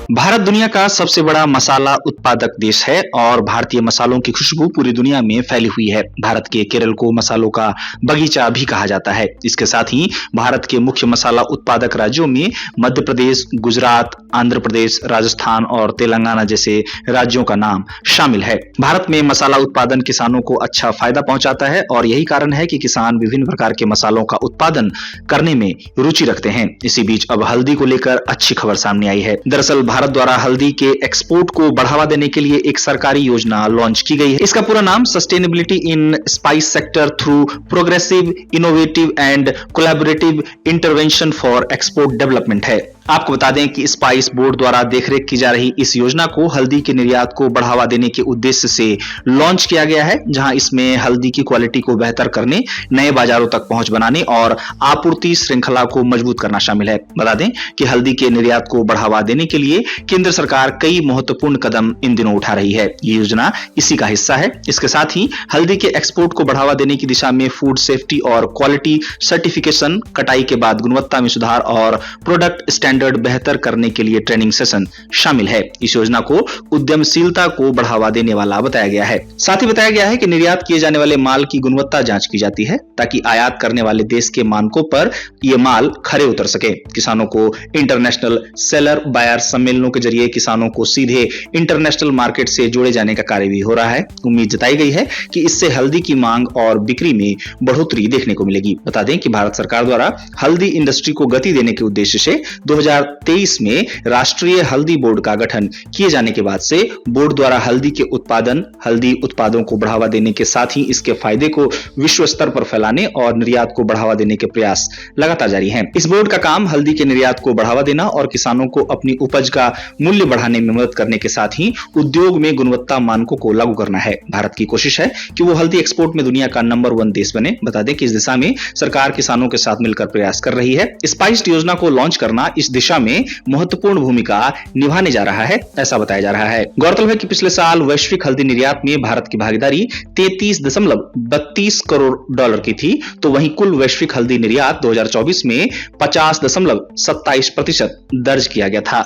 भारत दुनिया का सबसे बड़ा मसाला उत्पादक देश है और भारतीय मसालों की खुशबू पूरी दुनिया में फैली हुई है। भारत के केरल को मसालों का बगीचा भी कहा जाता है। इसके साथ ही भारत के मुख्य मसाला उत्पादक राज्यों में मध्य प्रदेश, गुजरात, आंध्र प्रदेश, राजस्थान और तेलंगाना जैसे राज्यों का नाम शामिल है। भारत में मसाला उत्पादन किसानों को अच्छा फायदा पहुंचाता है और यही कारण है कि किसान विभिन्न प्रकार के मसालों का उत्पादन करने में रुचि रखते हैं। इसी बीच अब हल्दी को लेकर अच्छी खबर सामने आई है। दरअसल भारत द्वारा हल्दी के एक्सपोर्ट को बढ़ावा देने के लिए एक सरकारी योजना लॉन्च की गई है। इसका पूरा नाम sustainability in spice sector through progressive, innovative and collaborative intervention for export development है। आपको बता दें कि स्पाइस बोर्ड द्वारा देखरेख की जा रही इस योजना को हल्दी के निर्यात को बढ़ावा देने के उद्देश्य से लॉन्च किया गया है, जहां इसमें हल्दी की क्वालिटी को बेहतर करने, नए बाजारों तक पहुंच बनाने और आपूर्ति श्रृंखला को मजबूत करना शामिल है। बता दें कि हल्दी के निर्यात को बढ़ावा देने के लिए केंद्र सरकार कई महत्वपूर्ण कदम इन दिनों उठा रही है। ये योजना इसी का हिस्सा है। इसके साथ ही हल्दी के एक्सपोर्ट को बढ़ावा देने की दिशा में फूड सेफ्टी और क्वालिटी सर्टिफिकेशन, कटाई के बाद गुणवत्ता में सुधार और प्रोडक्ट स्टैंडर्ड बेहतर करने के लिए ट्रेनिंग सेशन शामिल है। इस योजना को उद्यमशीलता को बढ़ावा देने वाला बताया गया है। साथ ही बताया गया है कि निर्यात किए जाने वाले माल की गुणवत्ता जांच की जाती है ताकि आयात करने वाले देश के मानकों पर यह माल खरे उतर सके। किसानों को इंटरनेशनल सेलर बायर सम्मेलनों के जरिए किसानों को सीधे इंटरनेशनल मार्केट से जोड़े जाने का कार्य भी हो रहा है। उम्मीद जताई गई है कि इससे हल्दी की मांग और बिक्री में बढ़ोतरी देखने को मिलेगी। बता दें कि भारत सरकार द्वारा हल्दी इंडस्ट्री को गति देने के उद्देश्य से 2023 में राष्ट्रीय हल्दी बोर्ड का गठन किए जाने के बाद से बोर्ड द्वारा हल्दी के उत्पादन, हल्दी उत्पादों को बढ़ावा देने के साथ ही इसके फायदे को विश्व स्तर पर फैलाने और निर्यात को बढ़ावा देने के प्रयास लगातार जारी हैं। इस बोर्ड का काम हल्दी के निर्यात को बढ़ावा देना और किसानों को अपनी उपज का मूल्य बढ़ाने में मदद करने के साथ ही उद्योग में गुणवत्ता मानकों को लागू करना है। भारत की कोशिश है कि वो हल्दी एक्सपोर्ट में दुनिया का नंबर 1 देश बने। बता दें कि इस दिशा में सरकार किसानों के साथ मिलकर प्रयास कर रही है। स्पाइस योजना को लॉन्च करना इस दिशा में महत्वपूर्ण भूमिका निभाने जा रहा है, ऐसा बताया जा रहा है। गौरतलब है कि पिछले साल वैश्विक हल्दी निर्यात में भारत की भागीदारी 33.32 करोड़ डॉलर की थी, तो वहीं कुल वैश्विक हल्दी निर्यात 2024 में 50.27% दर्ज किया गया था।